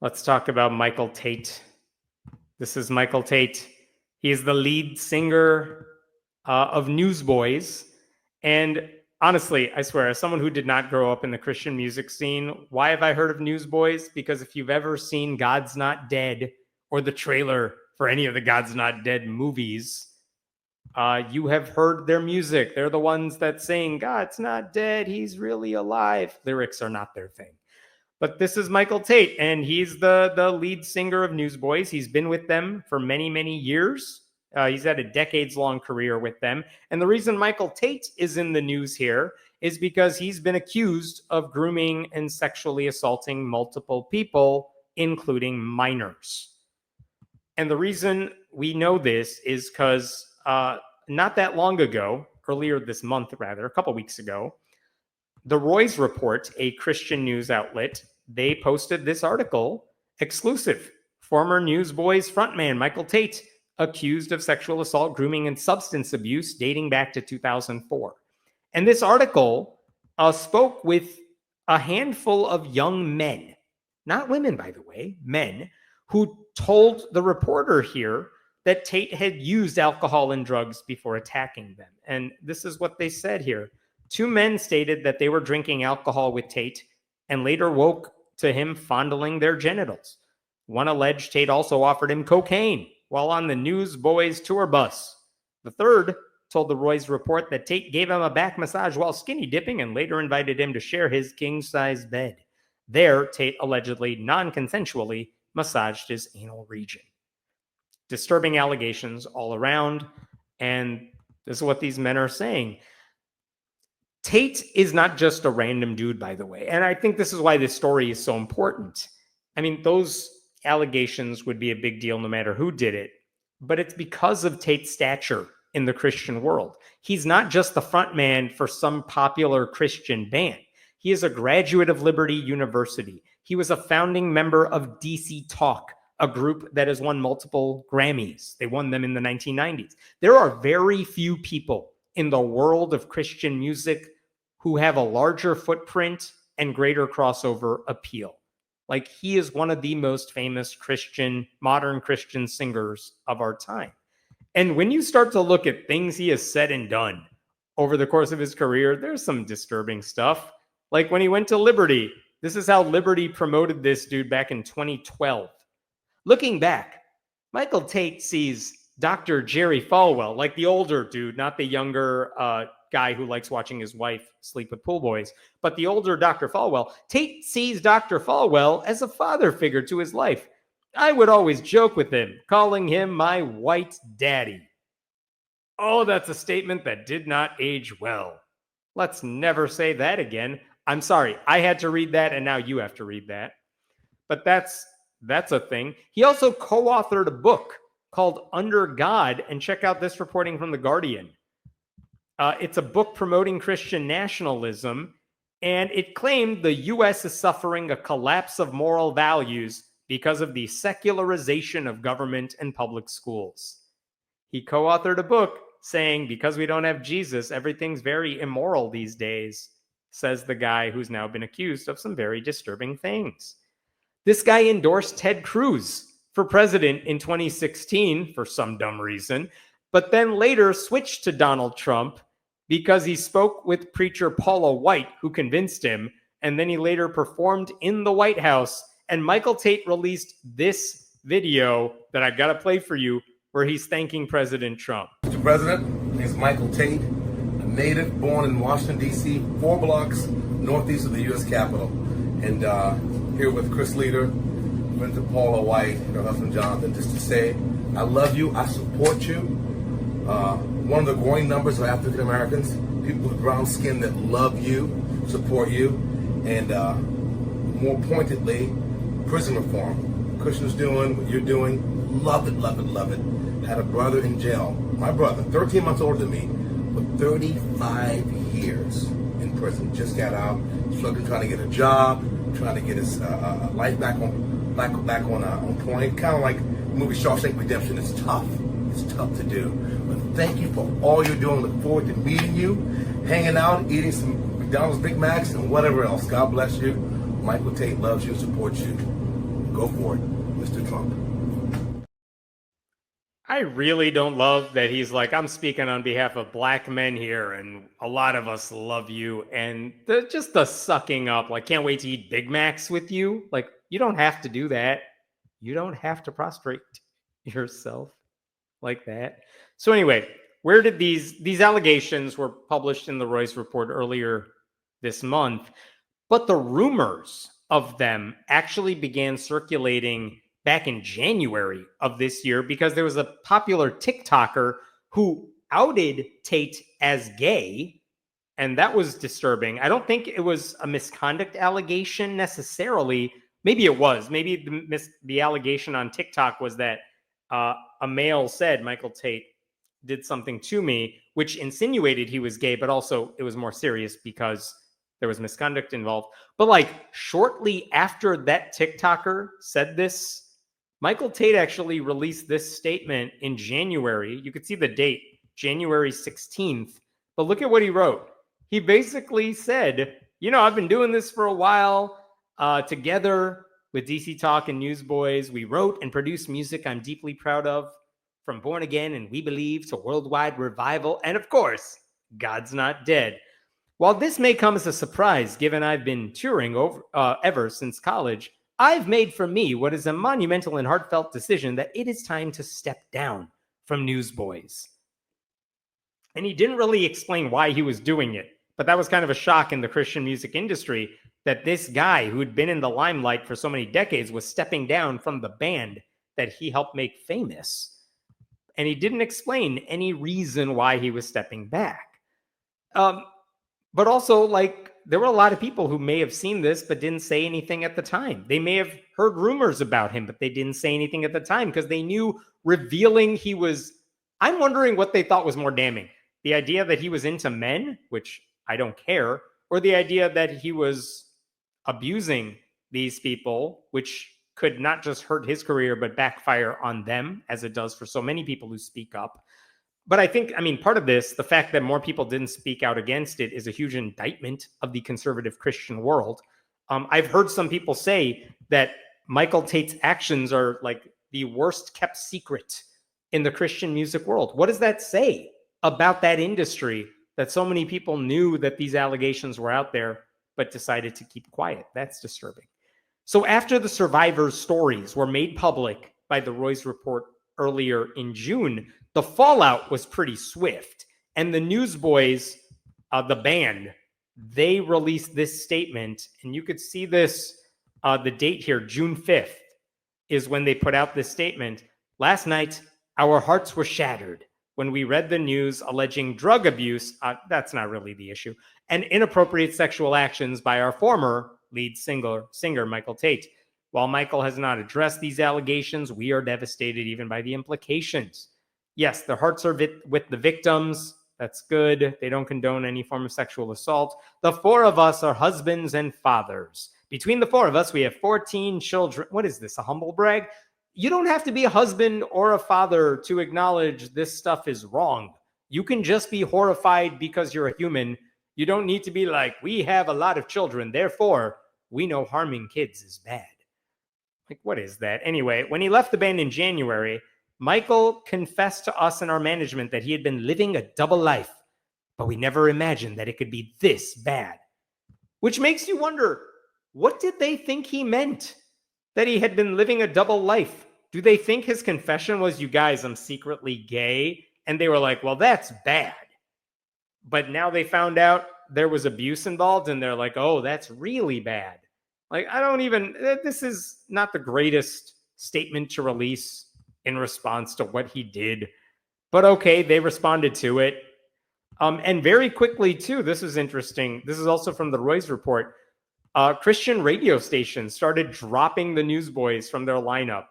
Let's talk about Michael Tait. This is Michael Tait. He is the lead singer of Newsboys. And honestly, I swear, as someone who did not grow up in the Christian music scene, why have I heard of Newsboys? Because if you've ever seen God's Not Dead or the trailer for any of the God's Not Dead movies, you have heard their music. They're the ones that sing, God's not dead, he's really alive. Lyrics are not their thing. But this is Michael Tait, and he's the lead singer of Newsboys. He's been with them for many, many years. He's had a decades-long career with them. And the reason Michael Tait is in the news here is because he's been accused of grooming and sexually assaulting multiple people, including minors. And the reason we know this is because not that long ago, earlier this month rather, a couple weeks ago, the Roy's Report, a Christian news outlet, they posted this article, exclusive. Former Newsboys frontman Michael Tait accused of sexual assault, grooming, and substance abuse dating back to 2004. And this article spoke with a handful of young men, not women, by the way, men, who told the reporter here that Tait had used alcohol and drugs before attacking them. And this is what they said here. 2 men stated that they were drinking alcohol with Tait and later woke to him fondling their genitals. One alleged Tait also offered him cocaine while on the Newsboys tour bus. The third told the Roy's Report that Tait gave him a back massage while skinny dipping and later invited him to share his king-size bed. There, Tait allegedly, non-consensually, massaged his anal region. Disturbing allegations all around, and this is what these men are saying. Tait is not just a random dude, by the way, and I think this is why this story is so important. I mean, those allegations would be a big deal no matter who did it, but it's because of Tait's stature in the Christian world. He's not just the front man for some popular Christian band. He is a graduate of Liberty University. He was a founding member of DC Talk, a group that has won multiple Grammys. They won them in the 1990s. There are very few people in the world of Christian music who have a larger footprint and greater crossover appeal. Like, he is one of the most famous modern Christian singers of our time. And when you start to look at things he has said and done over the course of his career, there's some disturbing stuff. Like when he went to Liberty, this is how Liberty promoted this dude back in 2012. Looking back, Michael Tait sees Dr. Jerry Falwell, like the older dude, not the younger guy who likes watching his wife sleep with pool boys, but the older Dr. Falwell. Tait sees Dr. Falwell as a father figure to his life. I would always joke with him, calling him my white daddy. Oh, that's a statement that did not age well. Let's never say that again. I'm sorry, I had to read that, and now you have to read that. But that's a thing. He also co-authored a book called Under God, and check out this reporting from The Guardian. It's a book promoting Christian nationalism, and it claimed the U.S. is suffering a collapse of moral values because of the secularization of government and public schools. He co-authored a book saying, because we don't have Jesus, everything's very immoral these days, says the guy who's now been accused of some very disturbing things. This guy endorsed Ted Cruz for president in 2016 for some dumb reason, but then later switched to Donald Trump because he spoke with preacher Paula White, who convinced him, and then he later performed in the White House. And Michael Tait released this video that I've got to play for you, where he's thanking President Trump. Mr. President, my name is Michael Tait, a native born in Washington, D.C., 4 blocks northeast of the U.S. Capitol. And here with Chris Leader, went to Paula White and her husband Jonathan, just to say, I love you, I support you. One of the growing numbers of African Americans, people with brown skin that love you, support you, and more pointedly, prison reform. Christians doing what you're doing, love it, love it, love it. Had a brother in jail, my brother, 13 months older than me, but 35 years in prison. Just got out, struggling, trying to get a job, trying to get his life back on point. Kind of like the movie Shawshank Redemption. It's tough. It's tough to do. But thank you for all you're doing. Look forward to meeting you, hanging out, eating some McDonald's Big Macs, and whatever else. God bless you. Michael Tait loves you and supports you. Go Go for it, Mr. Trump. I really don't love that he's like, I'm speaking on behalf of black men here, and a lot of us love you. And just the sucking up, like, can't wait to eat Big Macs with you. Like, you don't have to do that. You don't have to prostrate yourself like that. So anyway, where did these allegations were published in the Royce report earlier this month, but the rumors of them actually began circulating back in January of this year because there was a popular TikToker who outed Tait as gay, and that was disturbing. I don't think it was a misconduct allegation necessarily. Maybe it was. Maybe the allegation on TikTok was that a male said Michael Tait did something to me, which insinuated he was gay, but also it was more serious because there was misconduct involved. But like shortly after that TikToker said this, Michael Tait actually released this statement in January. You could see the date, January 16th. But look at what he wrote. He basically said, I've been doing this for a while. Together with DC Talk and Newsboys, we wrote and produced music I'm deeply proud of, from Born Again and We Believe to Worldwide Revival, and of course, God's Not Dead. While this may come as a surprise, given I've been touring ever since college, I've made for me what is a monumental and heartfelt decision that it is time to step down from Newsboys. And he didn't really explain why he was doing it, but that was kind of a shock in the Christian music industry that this guy who had been in the limelight for so many decades was stepping down from the band that he helped make famous. And he didn't explain any reason why he was stepping back. But also, like, there were a lot of people who may have seen this but didn't say anything at the time. They may have heard rumors about him, but they didn't say anything at the time because they knew revealing he was... I'm wondering what they thought was more damning. The idea that he was into men, which I don't care, or the idea that he was abusing these people, which could not just hurt his career, but backfire on them, as it does for so many people who speak up. But I think, part of this, the fact that more people didn't speak out against it is a huge indictment of the conservative Christian world. I've heard some people say that Michael Tait's actions are like the worst kept secret in the Christian music world. What does that say about that industry that so many people knew that these allegations were out there, but decided to keep quiet? That's disturbing. So after the survivors' stories were made public by the Royce report earlier in June, the fallout was pretty swift. And the Newsboys, the band, they released this statement. And you could see this, the date here, June 5th, is when they put out this statement. Last night, our hearts were shattered when we read the news alleging drug abuse, that's not really the issue, and inappropriate sexual actions by our former lead singer Michael Tait. While Michael has not addressed these allegations, we are devastated even by the implications. Yes, their hearts are with the victims. That's good. They don't condone any form of sexual assault. The four of us are husbands and fathers. Between the four of us, we have 14 children. What is this, a humble brag? You don't have to be a husband or a father to acknowledge this stuff is wrong. You can just be horrified because you're a human. You don't need to be like, we have a lot of children, therefore we know harming kids is bad. Like, what is that? Anyway, when he left the band in January, Michael confessed to us and our management that he had been living a double life, but we never imagined that it could be this bad. Which makes you wonder, what did they think he meant? That he had been living a double life? Do they think his confession was, you guys, I'm secretly gay? And they were like, well, that's bad. But now they found out there was abuse involved, and they're like, oh, that's really bad. Like, this is not the greatest statement to release in response to what he did. But okay, they responded to it. And very quickly, too, this is interesting. This is also from the Royce report. Christian radio stations started dropping the Newsboys from their lineup.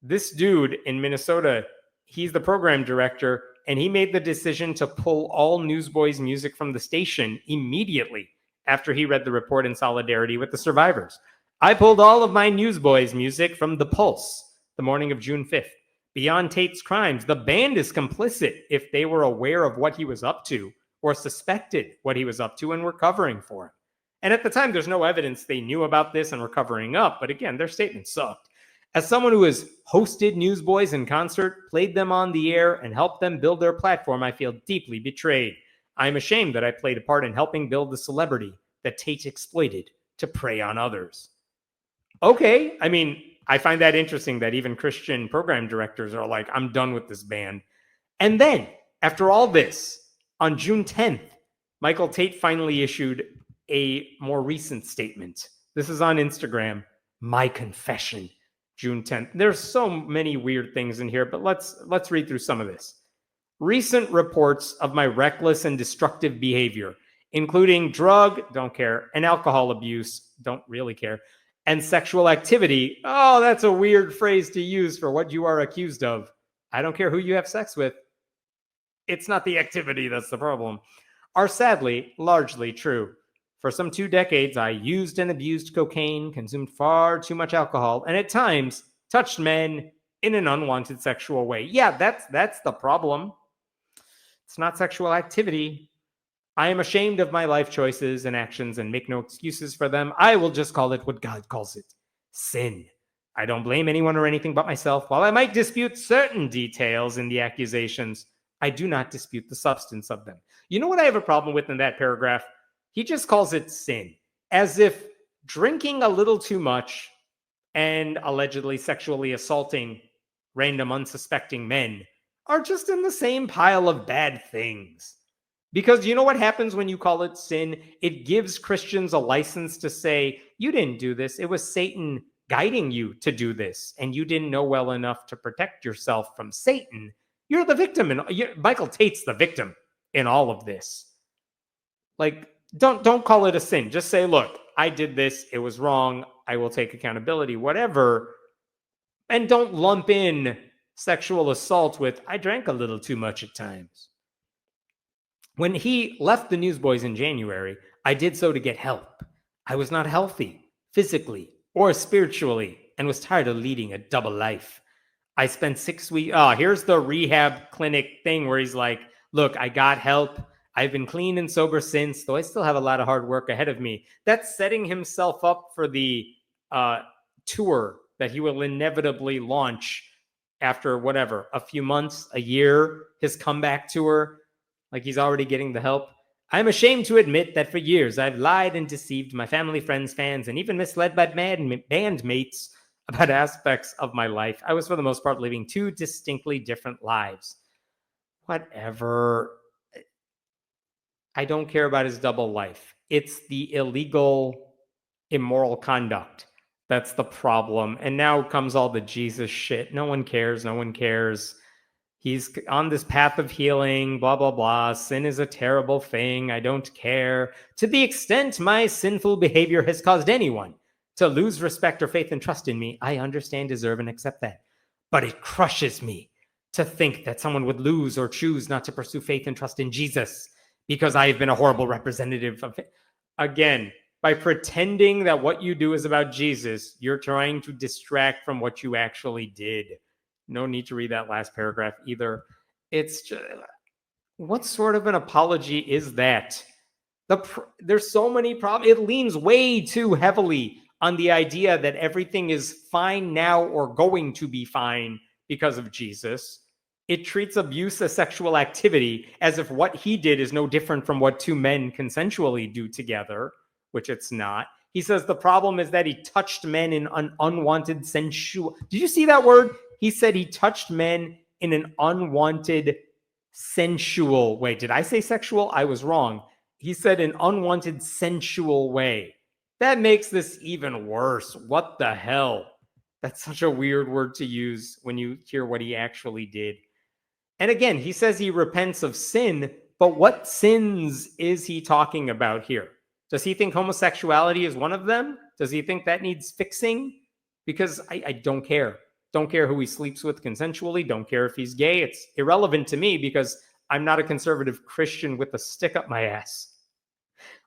This dude in Minnesota, he's the program director, and he made the decision to pull all Newsboys music from the station immediately after he read the report in solidarity with the survivors. I pulled all of my Newsboys music from The Pulse the morning of June 5th. Beyond Tait's crimes, the band is complicit if they were aware of what he was up to or suspected what he was up to and were covering for him. And at the time, there's no evidence they knew about this and were covering up. But again, their statement sucked. As someone who has hosted Newsboys in concert, played them on the air, and helped them build their platform, I feel deeply betrayed. I am ashamed that I played a part in helping build the celebrity that Tait exploited to prey on others. Okay, I mean, I find that interesting that even Christian program directors are like, I'm done with this band. And then, after all this, on June 10th, Michael Tait finally issued a more recent statement. This is on Instagram. My confession, June 10th. There's so many weird things in here, but let's read through some of this. Recent reports of my reckless and destructive behavior, including drug, don't care, and alcohol abuse, don't really care, and sexual activity. Oh, that's a weird phrase to use for what you are accused of. I don't care who you have sex with. It's not the activity that's the problem. Are sadly largely true. For some 2 decades, I used and abused cocaine, consumed far too much alcohol, and at times touched men in an unwanted sexual way. Yeah, that's the problem. It's not sexual activity. I am ashamed of my life choices and actions and make no excuses for them. I will just call it what God calls it: sin. I don't blame anyone or anything but myself. While I might dispute certain details in the accusations, I do not dispute the substance of them. You know what I have a problem with in that paragraph? He just calls it sin, as if drinking a little too much and allegedly sexually assaulting random unsuspecting men are just in the same pile of bad things. Because you know what happens when you call it sin? It gives Christians a license to say, you didn't do this. It was Satan guiding you to do this, and you didn't know well enough to protect yourself from Satan. You're the victim, and Michael Tait's the victim in all of this. Like, don't call it a sin. Just say, look, I did this. It was wrong. I will take accountability, whatever. And don't lump in sexual assault with, I drank a little too much at times. When he left the Newsboys in January, I did so to get help. I was not healthy, physically or spiritually, and was tired of leading a double life. I spent 6 weeks. Oh, here's the rehab clinic thing where he's like, look, I got help. I've been clean and sober since, though I still have a lot of hard work ahead of me. That's setting himself up for the tour that he will inevitably launch after whatever, a few months, a year, his comeback tour. Like he's already getting the help. I'm ashamed to admit that for years I've lied and deceived my family, friends, fans, and even misled my bandmates about aspects of my life. I was, for the most part, living 2 distinctly different lives. Whatever. I don't care about his double life. It's the illegal, immoral conduct that's the problem. And now comes all the Jesus shit. No one cares. No one cares. He's on this path of healing, blah, blah, blah. Sin is a terrible thing. I don't care. To the extent my sinful behavior has caused anyone to lose respect or faith and trust in me, I understand, deserve, and accept that. But it crushes me to think that someone would lose or choose not to pursue faith and trust in Jesus because I have been a horrible representative of it. Again, by pretending that what you do is about Jesus, you're trying to distract from what you actually did. No need to read that last paragraph either. It's just, what sort of an apology is that? There's so many problems. It leans way too heavily on the idea that everything is fine now or going to be fine because of Jesus. It treats abuse as sexual activity as if what he did is no different from what 2 men consensually do together, which it's not. He says the problem is that he touched men in an unwanted sensual. Did you see that word? He said he touched men in an unwanted sensual way. Did I say sexual? I was wrong. He said an unwanted sensual way. That makes this even worse. What the hell? That's such a weird word to use when you hear what he actually did. And again, he says he repents of sin, but what sins is he talking about here? Does he think homosexuality is one of them? Does he think that needs fixing? Because I don't care. Don't care who he sleeps with consensually. Don't care if he's gay. It's irrelevant to me because I'm not a conservative Christian with a stick up my ass.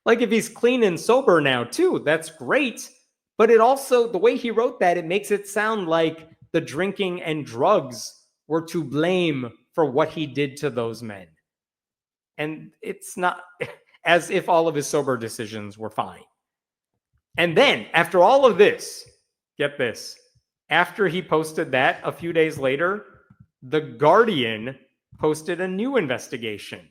Like if he's clean and sober now too, that's great. But it also, the way he wrote that, it makes it sound like the drinking and drugs were to blame for what he did to those men. And it's not as if all of his sober decisions were fine. And then after all of this, get this, After he posted that, a few days later, The Guardian posted a new investigation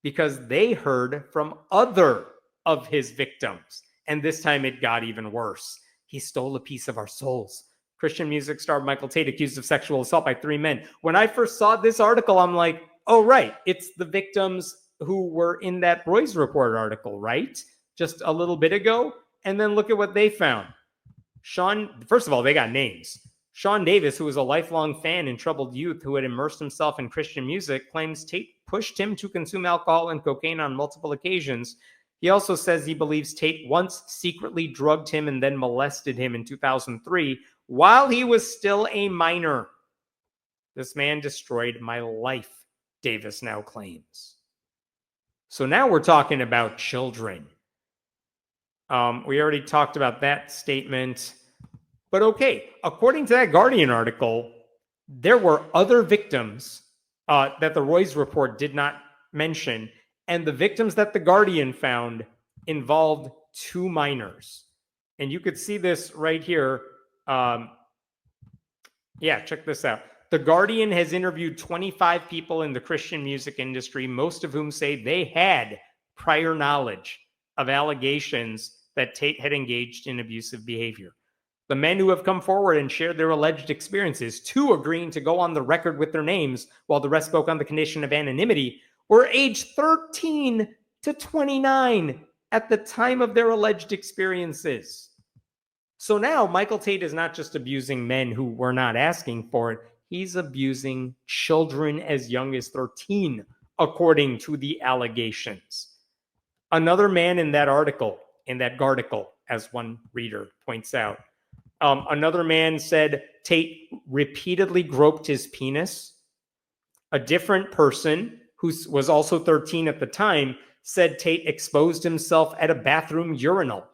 because they heard from other of his victims. And this time it got even worse. He stole a piece of our souls. Christian music star Michael Tait accused of sexual assault by 3 men. When I first saw this article, I'm like, oh, right. It's the victims who were in that Roy's Report article, right? Just a little bit ago. And then look at what they found. First of all, they got names. Sean Davis, who was a lifelong fan and troubled youth who had immersed himself in Christian music, claims Tait pushed him to consume alcohol and cocaine on multiple occasions. He also says he believes Tait once secretly drugged him and then molested him in 2003 while he was still a minor. This man destroyed my life, Davis now claims. So now we're talking about children. We already talked about that statement. But okay, according to that Guardian article, there were other victims that the Roy's Report did not mention. And the victims that the Guardian found involved 2 minors. And you could see this right here. Check this out. The Guardian has interviewed 25 people in the Christian music industry, most of whom say they had prior knowledge of allegations that Tait had engaged in abusive behavior. The men who have come forward and shared their alleged experiences, 2 agreeing to go on the record with their names, while the rest spoke on the condition of anonymity, were aged 13 to 29 at the time of their alleged experiences. So now Michael Tait is not just abusing men who were not asking for it, he's abusing children as young as 13, according to the allegations. Another man in that article, as one reader points out, another man said Tait repeatedly groped his penis. A different person, who was also 13 at the time, said Tait exposed himself at a bathroom urinal.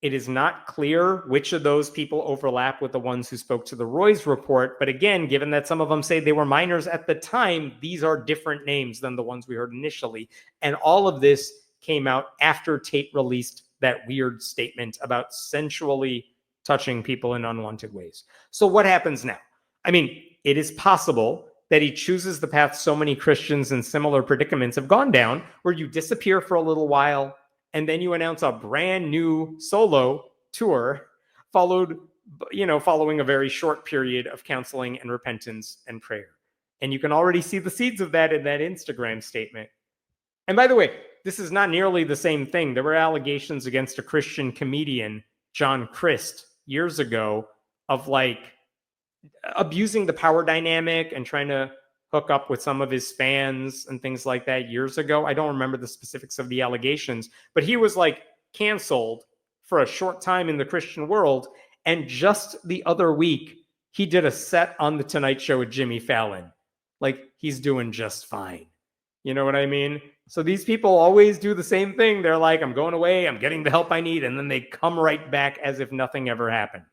It is not clear which of those people overlap with the ones who spoke to the Roy's Report. But again, given that some of them say they were minors at the time, these are different names than the ones we heard initially. And all of this came out after Tait released that weird statement about sensually touching people in unwanted ways. So what happens now? I mean, it is possible that he chooses the path so many Christians in similar predicaments have gone down, where you disappear for a little while, and then you announce a brand new solo tour, following a very short period of counseling and repentance and prayer. And you can already see the seeds of that in that Instagram statement. And by the way, this is not nearly the same thing. There were allegations against a Christian comedian, John Christ, years ago, of abusing the power dynamic and trying to hook up with some of his fans and things like that years ago. I don't remember the specifics of the allegations, but he was canceled for a short time in the Christian world. And just the other week, he did a set on The Tonight Show with Jimmy Fallon. He's doing just fine. You know what I mean? So these people always do the same thing. They're like, I'm going away, I'm getting the help I need. And then they come right back as if nothing ever happened,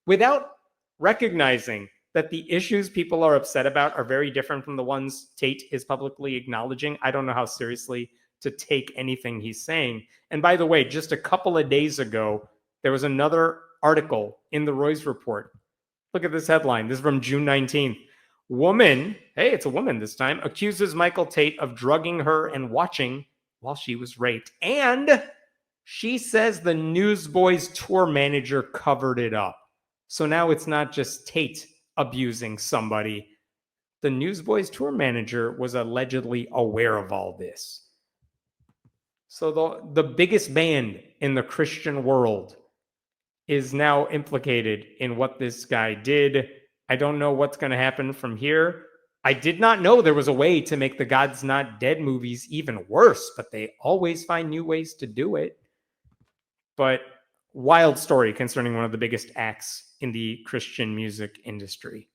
without recognizing that the issues people are upset about are very different from the ones Tait is publicly acknowledging. I don't know how seriously to take anything he's saying. And by the way, just a couple of days ago, there was another article in the Roy's Report. Look at this headline. This is from June 19th. Woman, hey, it's a woman this time, accuses Michael Tait of drugging her and watching while she was raped. And she says the Newsboys tour manager covered it up. So now it's not just Tait abusing somebody. The Newsboys tour manager was allegedly aware of all this. So the biggest band in the Christian world is now implicated in what this guy did. I don't know what's going to happen from here. I did not know there was a way to make the God's Not Dead movies even worse, but they always find new ways to do it. But wild story concerning one of the biggest acts in the Christian music industry.